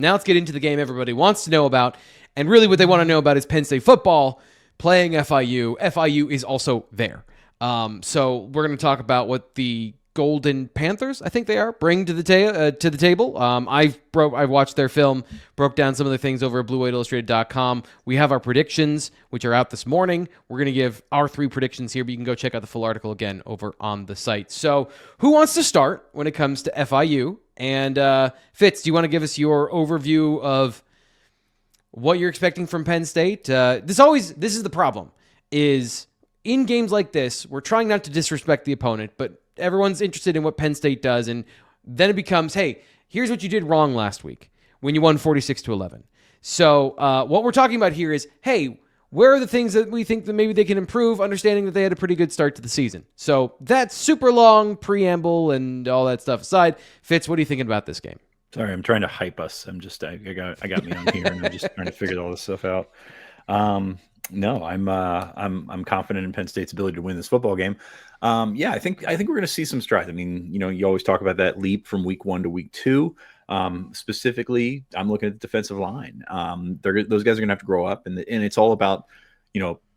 Now let's get into the game everybody wants to know about. And really what they want to know about is Penn State football playing FIU. FIU is also there. So we're going to talk about what the Golden Panthers, I think they are, bring to the table. I've watched their film, broke down some of the things over at BlueWhiteIllustrated.com. We have our predictions, which are out this morning. We're going to give our 3 predictions here, but you can go check out the full article again over on the site. So who wants to start when it comes to FIU? And Fitz, do you want to give us your overview of what you're expecting from Penn State? This is the problem, is in games like this, we're trying not to disrespect the opponent, but everyone's interested in what Penn State does, and then it becomes, hey, here's what you did wrong last week when you won 46-11. So what we're talking about here is, hey, where are the things that we think that maybe they can improve, understanding that they had a pretty good start to the season? So that super long preamble and all that stuff aside, Fitz, what are you thinking about this game? Sorry, I'm trying to hype us. I got me on here, and I'm just trying to figure all this stuff out. No, I'm confident in Penn State's ability to win this football game. I think we're going to see some strides. I mean, you always talk about that leap from week 1 to week 2. Specifically, I'm looking at the defensive line. Those guys are going to have to grow up, and it's all about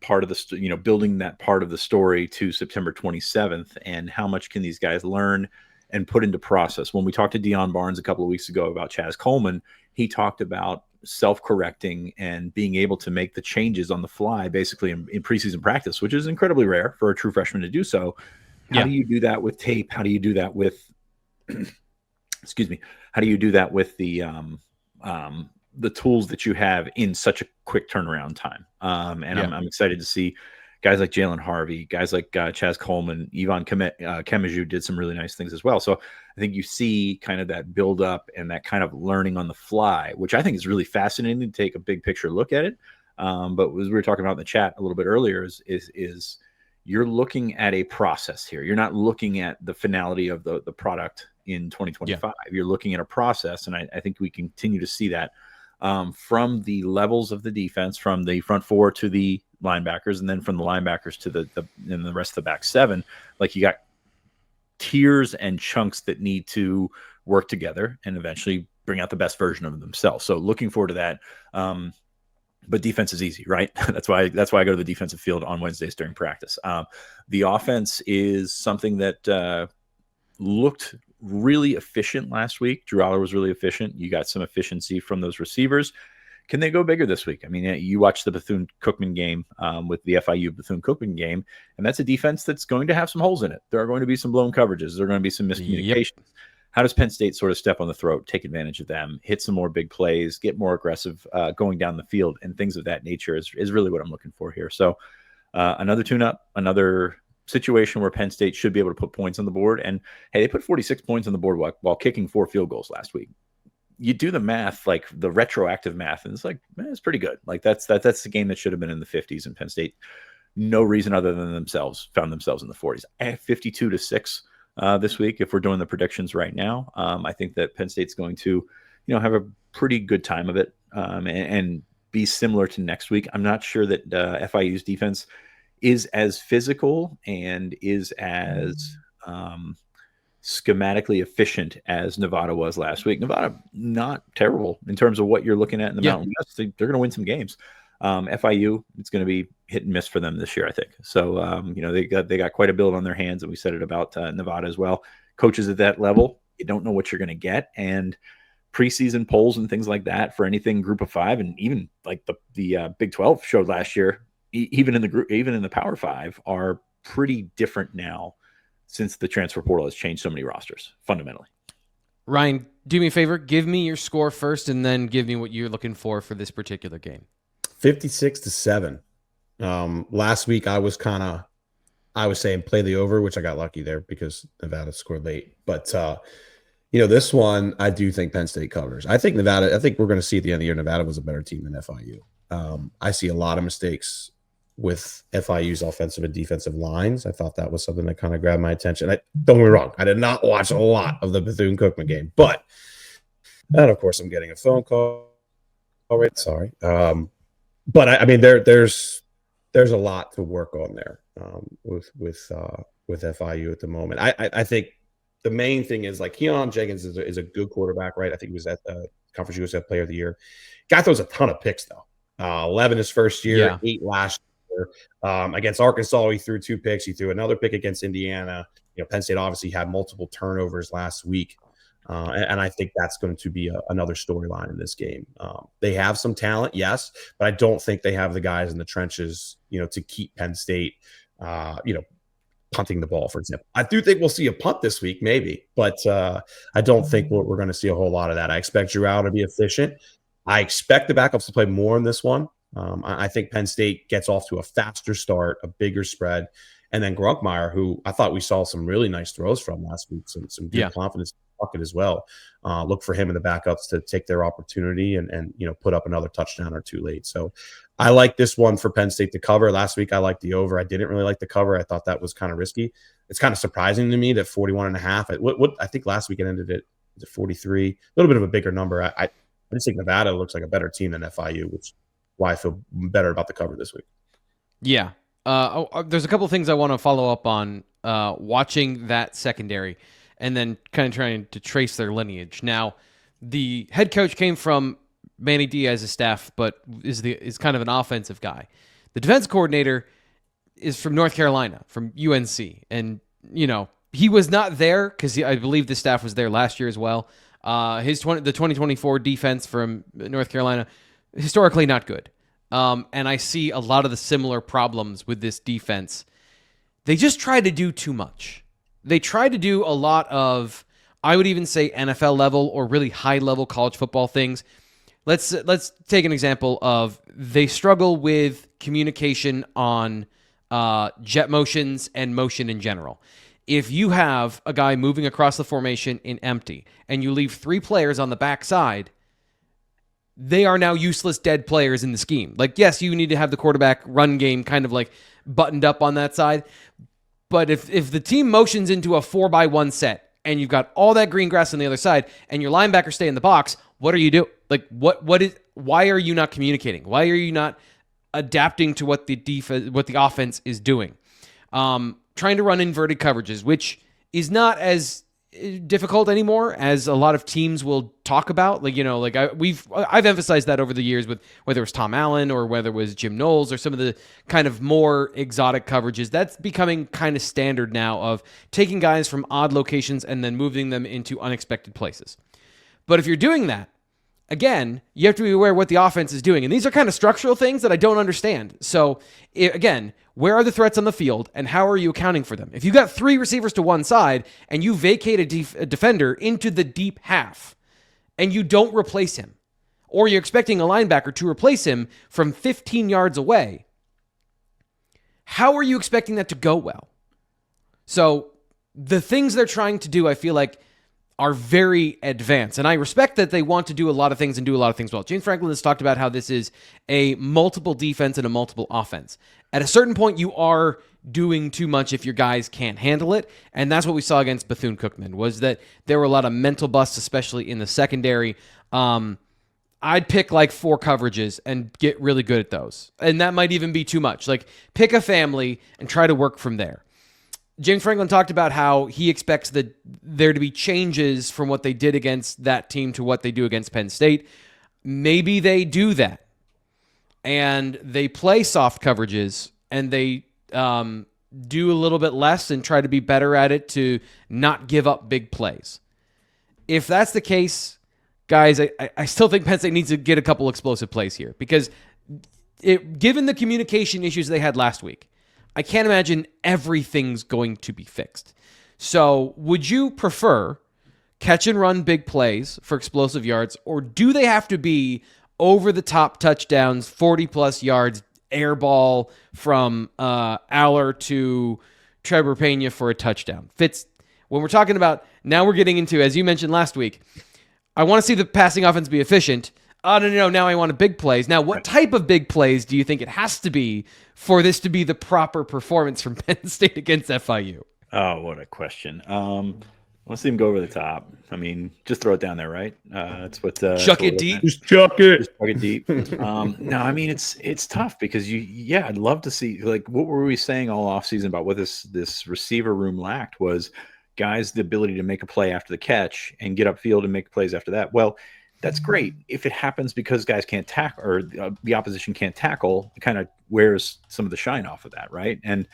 part of the building that part of the story to September 27th, and how much can these guys learn and put into process. When we talked to Deion Barnes a couple of weeks ago about Chaz Coleman, he talked about self-correcting and being able to make the changes on the fly, basically in preseason practice, which is incredibly rare for a true freshman to do so. How do you do that with tape? How do you do that with, excuse me, how do you do that with the tools that you have in such a quick turnaround time? I'm excited to see guys like Jalen Harvey, guys like Chaz Coleman, Yvonne Kemaju did some really nice things as well. So I think you see kind of that build up and that kind of learning on the fly, which I think is really fascinating to take a big picture look at it. But as we were talking about in the chat a little bit earlier, is you're looking at a process here. You're not looking at the finality of the product in 2025. Yeah. You're looking at a process, and I think we continue to see that from the levels of the defense, from the front 4 to the linebackers, and then from the linebackers to the rest of the back 7. Like, you got tiers and chunks that need to work together and eventually bring out the best version of themselves. So looking forward to that. But defense is easy, right? That's why I go to the defensive field on Wednesdays during practice. The offense is something that looked really efficient last week. Drew Aller was really efficient. You got some efficiency from those receivers. Can they go bigger this week? I mean, you watch the Bethune-Cookman game with the FIU Bethune-Cookman game, and that's a defense that's going to have some holes in it. There are going to be some blown coverages. There are going to be some miscommunications. Yep. How does Penn State sort of step on the throat, take advantage of them, hit some more big plays, get more aggressive going down the field, and things of that nature is really what I'm looking for here. So another tune-up, another situation where Penn State should be able to put points on the board. And, hey, they put 46 points on the board while kicking 4 field goals last week. You do the math, like the retroactive math, and it's like, man, it's pretty good. Like that's the game that should have been in the 50s, and Penn State, no reason other than found themselves in the 40s. 52-6 this week, if we're doing the predictions right now. I think that Penn State's going to, have a pretty good time of it and be similar to next week. I'm not sure that FIU's defense is as physical and is as schematically efficient as Nevada was last week. Nevada, not terrible in terms of what you're looking at in the Mountain West. They're going to win some games. FIU, it's going to be hit and miss for them this year, I think. So, they got quite a build on their hands, and we said it about Nevada as well. Coaches at that level, you don't know what you're going to get, and preseason polls and things like that for anything Group of 5, and even like the Big 12 showed last year, even in the Power 5, are pretty different now, since the transfer portal has changed so many rosters fundamentally. Ryan, do me a favor. Give me your score first, and then give me what you're looking for this particular game. 56-7. Last week I was saying play the over, which I got lucky there because Nevada scored late. But this one I do think Penn State covers. I think we're going to see at the end of the year Nevada was a better team than FIU. I see a lot of mistakes with FIU's offensive and defensive lines. I thought that was something that kind of grabbed my attention. Don't get me wrong, I did not watch a lot of the Bethune-Cookman game, and of course I'm getting a phone call. All right, sorry. But I mean, there's a lot to work on there with FIU at the moment. I think the main thing is, like, Keon Jenkins is a good quarterback, right? I think he was at Conference USA Player of the Year. Guy throws a ton of picks though. 11 his first year, Yeah. 8 last year. Against Arkansas, he threw 2 picks. He threw another pick against Indiana. Penn State obviously had multiple turnovers last week. And I think that's going to be another storyline in this game. They have some talent, yes, but I don't think they have the guys in the trenches, to keep Penn State, punting the ball, for example. I do think we'll see a punt this week, maybe, but I don't think we're going to see a whole lot of that. I expect Giroux to be efficient. I expect the backups to play more in this one. I think Penn State gets off to a faster start, a bigger spread, and then Grunkmeyer, who I thought we saw some really nice throws from last week, some good confidence in the pocket as well. Look for him and the backups to take their opportunity and put up another touchdown or 2 late. So I like this one for Penn State to cover. Last week I liked the over. I didn't really like the cover. I thought that was kind of risky. It's kind of surprising to me that 41.5. What I think last week it ended at 43. A little bit of a bigger number. I just think Nevada looks like a better team than FIU, which is why I feel better about the cover this week. Yeah. There's a couple things I want to follow up on watching that secondary and then kind of trying to trace their lineage. Now, the head coach came from Manny Diaz's staff, but is kind of an offensive guy. The defense coordinator is from North Carolina, from UNC. And, he was not there because I believe the staff was there last year as well. The 2024 defense from North Carolina, historically not good. And I see a lot of the similar problems with this defense. They just try to do too much. They try to do a lot of, I would even say NFL level or really high level college football things. Let's take an example of they struggle with communication on jet motions and motion in general. If you have a guy moving across the formation in empty and you leave 3 players on the backside, they are now useless dead players in the scheme. Like, yes, you need to have the quarterback run game kind of like buttoned up on that side. But if the team motions into a 4-by-1 set and you've got all that green grass on the other side and your linebackers stay in the box, what are you doing? Like, why are you not communicating? Why are you not adapting to what the offense is doing? Trying to run inverted coverages, which is not as difficult anymore as a lot of teams will talk about. I've emphasized that over the years with whether it was Tom Allen or whether it was Jim Knowles or some of the kind of more exotic coverages. That's becoming kind of standard now of taking guys from odd locations and then moving them into unexpected places. But if you're doing that, again, you have to be aware of what the offense is doing. And these are kind of structural things that I don't understand. So again, where are the threats on the field and how are you accounting for them? If you got 3 receivers to one side and you vacate a defender into the deep half and you don't replace him, or you're expecting a linebacker to replace him from 15 yards away, how are you expecting that to go well? So the things they're trying to do, I feel like, are very advanced. And I respect that they want to do a lot of things and do a lot of things well. James Franklin has talked about how this is a multiple defense and a multiple offense. At a certain point, you are doing too much if your guys can't handle it. And that's what we saw against Bethune-Cookman, was that there were a lot of mental busts, especially in the secondary. I'd pick like 4 coverages and get really good at those. And that might even be too much. Like, pick a family and try to work from there. James Franklin talked about how he expects there to be changes from what they did against that team to what they do against Penn State. Maybe they do that. And they play soft coverages and they do a little bit less and try to be better at it to not give up big plays. If that's the case, guys, I still think Penn State needs to get a couple explosive plays here because given the communication issues they had last week, I can't imagine everything's going to be fixed. So would you prefer catch and run big plays for explosive yards, or do they have to be over-the-top touchdowns, 40-plus yards, air ball from Aller to Trevor Pena for a touchdown? When we're talking about, now we're getting into, as you mentioned last week, I want to see the passing offense be efficient. Oh, no, now I want big plays. Now, what type of big plays do you think it has to be for this to be the proper performance from Penn State against FIU? Oh, what a question. Let's see him go over the top. I mean, just throw it down there, right? That's what. Chuck it deep. Just chuck it. Just chuck it deep. No, I mean it's tough because I'd love to see, like, what were we saying all offseason about what this receiver room lacked was guys the ability to make a play after the catch and get upfield and make plays after that. Well, that's great. If it happens because guys can't tackle, or the opposition can't tackle, it kind of wears some of the shine off of that, right? And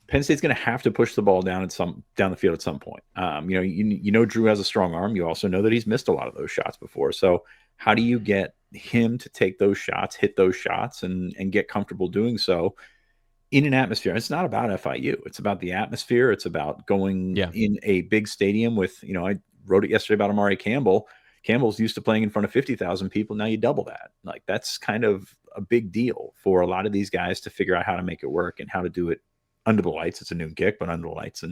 Penn State's going to have to push the ball down the field at some point. You know Drew has a strong arm. You also know that he's missed a lot of those shots before. So how do you get him to take those shots, hit those shots, and get comfortable doing so in an atmosphere? It's not about FIU. It's about the atmosphere. It's about going in a big stadium with, I wrote it yesterday about Amari Campbell. Campbell's used to playing in front of 50,000 people. Now you double that. Like, that's kind of a big deal for a lot of these guys to figure out how to make it work and how to do it under the lights. It's a noon kick, but under the lights,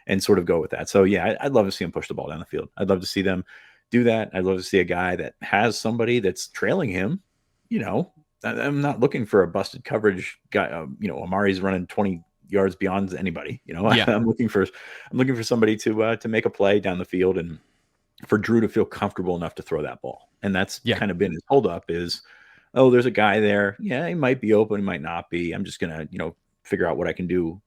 and sort of go with that. So yeah, I'd love to see them push the ball down the field. I'd love to see them do that. I'd love to see a guy that has somebody that's trailing him. I'm not looking for a busted coverage guy. Amari's running 20 yards beyond anybody. I'm looking for somebody to make a play down the field and for Drew to feel comfortable enough to throw that ball. And that's kind of been his holdup is, oh, there's a guy there. Yeah, he might be open, he might not be. I'm just gonna, figure out what I can do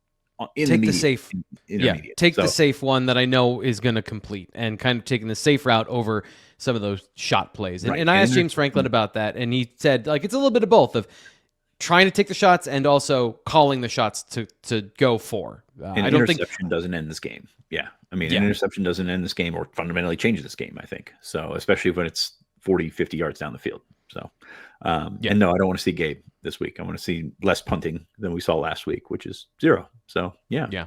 take the safe the safe one that I know is going to complete, and kind of taking the safe route over some of those shot plays. And I asked James Franklin about that, and he said, like, it's a little bit of both, of trying to take the shots and also calling the shots to go for. I don't think interception doesn't end this game. Yeah. I mean, an interception doesn't end this game or fundamentally change this game, I think. So especially when it's 40, 50 yards down the field. So, and no, I don't want to see Gabe this week. I want to see less punting than we saw last week, which is 0. So, yeah.